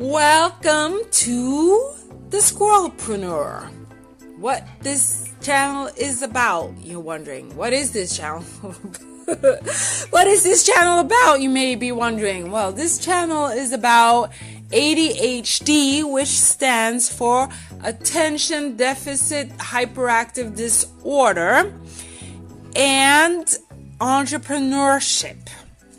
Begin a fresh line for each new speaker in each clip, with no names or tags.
Welcome to the Squirrelpreneur. What this channel is about, you're wondering. What is this channel? What is this channel about, you may be wondering. Well, this channel is about ADHD, which stands for Attention Deficit Hyperactive Disorder, and entrepreneurship.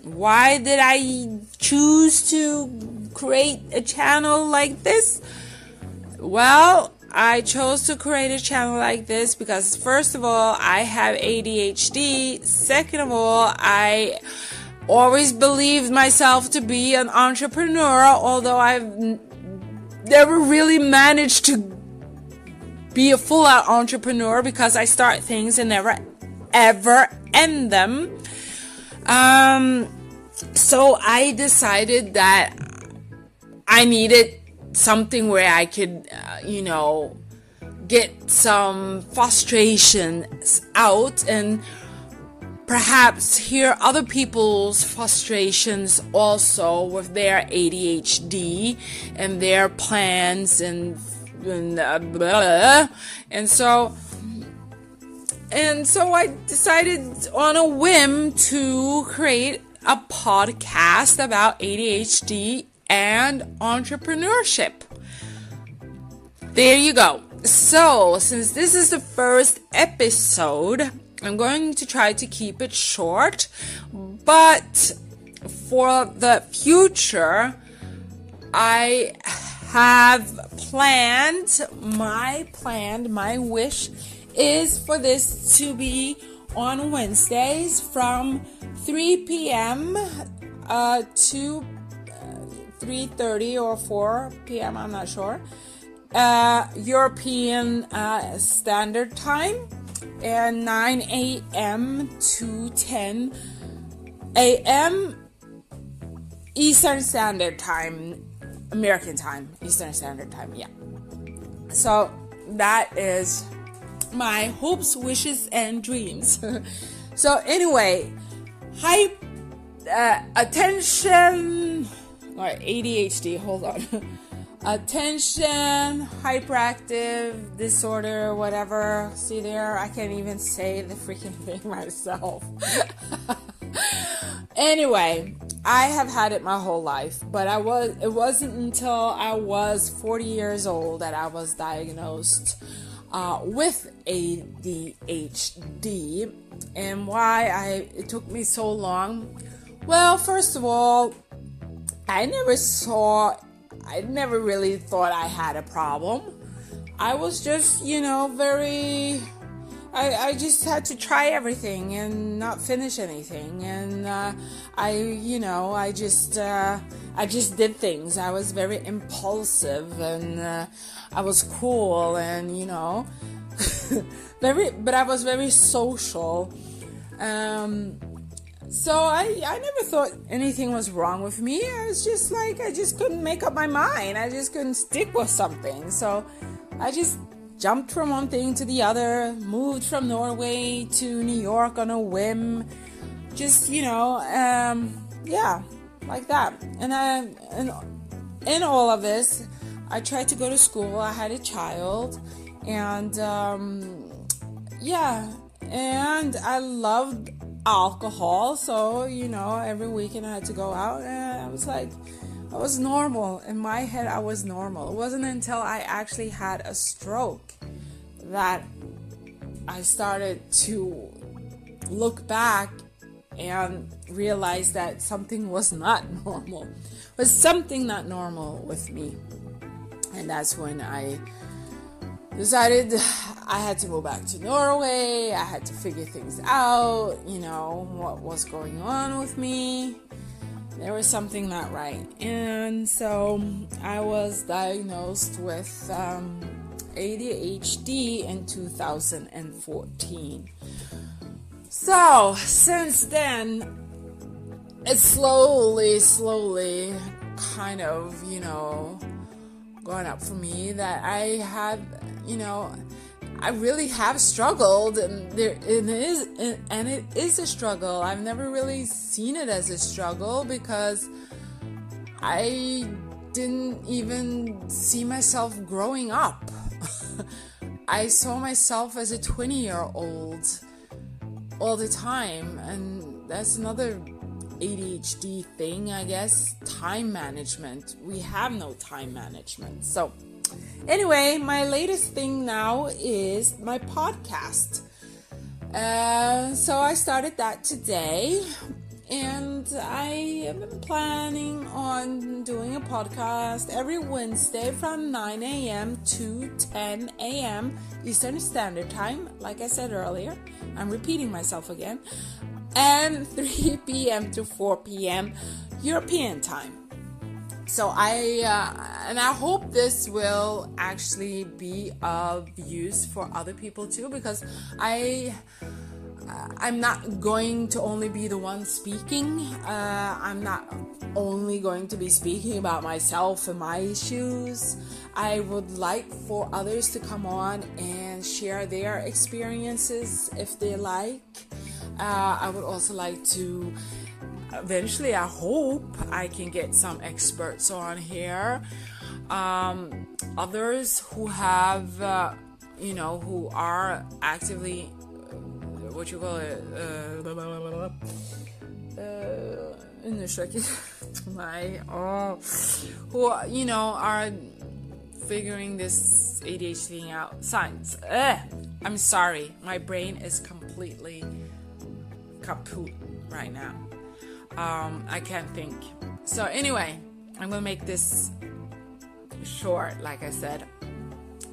Why did I choose to create a channel like this? Well, I chose to create a channel like this because, first of all, I have ADHD. Second of all, I always believed myself to be an entrepreneur, although I've never really managed to be a full-out entrepreneur because I start things and never ever end them. So I decided that I needed something where I could, get some frustrations out and perhaps hear other people's frustrations also with their ADHD and their plans and blah. And so I decided on a whim to create a podcast about ADHD and entrepreneurship. There you go. So, since this is the first episode, I'm going to try to keep it short, but for the future, I have my wish is for this to be on Wednesdays from 3 p.m. to 3:30 or 4 p.m. I'm not sure. European Standard Time, and 9 a.m. to 10 a.m. Eastern Standard Time, American Time, Eastern Standard Time. Yeah. So that is my hopes, wishes, and dreams. So anyway, attention, or ADHD, hold on. Attention, hyperactive disorder, whatever. See there, I can't even say the freaking thing myself. Anyway, I have had it my whole life, but it wasn't until I was 40 years old that I was diagnosed with ADHD. And why it took me so long? Well, first of all, I never really thought I had a problem. I was just, I just had to try everything and not finish anything. And I just did things. I was very impulsive, and I was cool, and but I was very social. So I never thought anything was wrong with me. I was just like, I just couldn't make up my mind. I just couldn't stick with something. So I just jumped from one thing to the other, moved from Norway to New York on a whim. Just, like that. And in all of this, I tried to go to school. I had a child, and and I loved alcohol, so every weekend I had to go out, and I was like, I was normal. In my head, I was normal. It wasn't until I actually had a stroke that I started to look back and realize that something was not normal. Was something not normal with me. And that's when I decided I had to go back to Norway. I had to figure things out, what was going on with me. There was something not right. And so I was diagnosed with ADHD in 2014. So since then, it's slowly kind of, gone up for me that I have, I really have struggled, and it is a struggle. I've never really seen it as a struggle because I didn't even see myself growing up. I saw myself as a 20-year-old all the time, and that's another ADHD thing, I guess. Time management. We have no time management. So anyway, my latest thing now is my podcast. So I started that today, and I have been planning on doing a podcast every Wednesday from 9 a.m. to 10 a.m. Eastern Standard Time. Like I said earlier, I'm repeating myself again. And 3 p.m. to 4 p.m. European time. So I hope this will actually be of use for other people too, because I'm not going to only be the one speaking. I'm not only going to be speaking about myself and my issues. I would like for others to come on and share their experiences if they like. I would also like to, eventually, I hope I can get some experts on here. Others who have, who are actively, who, are figuring this ADHD thing out. Science. I'm sorry. My brain is completely kaput right now. I can't think. So anyway, I'm gonna make this short, like I said.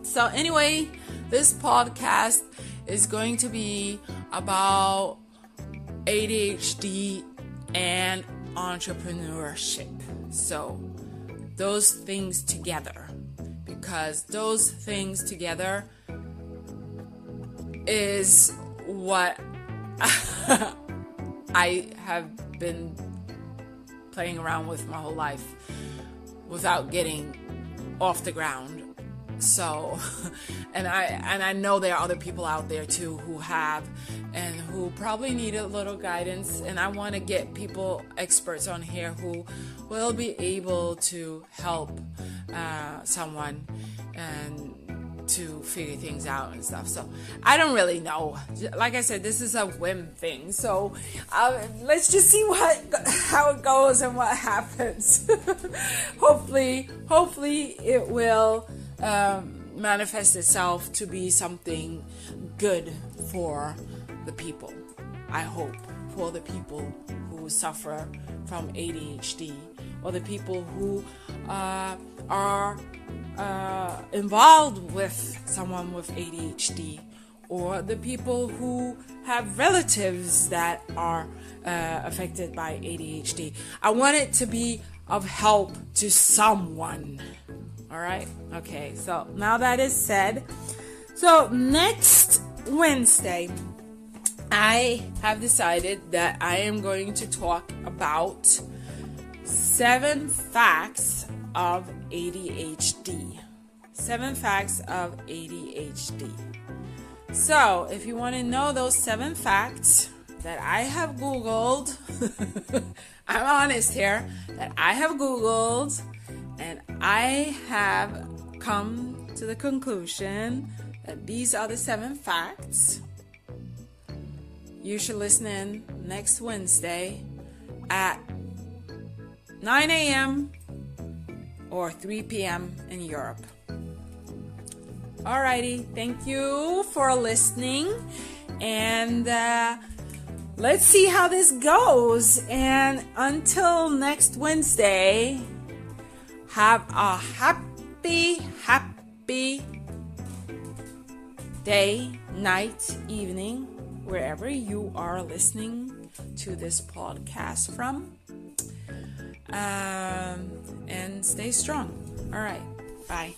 So anyway, this podcast is going to be about ADHD and entrepreneurship. So those things together, because those things together is what I have been playing around with my whole life without getting off the ground. So, and I know there are other people out there too who have and who probably need a little guidance, and I want to get experts on here who will be able to help someone and to figure things out and stuff. So I don't really know. Like I said, this is a whim thing. So let's just see how it goes and what happens. Hopefully it will manifest itself to be something good for the people. I hope for the people who suffer from ADHD, or the people who are involved with someone with ADHD, or the people who have relatives that are affected by ADHD. I want it to be of help to someone. All right? Okay, so now that is said, so next Wednesday, I have decided that I am going to talk about 7 facts of ADHD. 7 facts of ADHD. So, if you want to know those 7 facts that I have Googled, I'm honest here, that I have Googled, and I have come to the conclusion that these are the 7 facts, you should listen in next Wednesday at 9 a.m. or 3 p.m. in Europe. Alrighty, thank you for listening, and let's see how this goes. And until next Wednesday, have a happy day, night, evening, wherever you are listening to this podcast from. And stay strong. All right. Bye.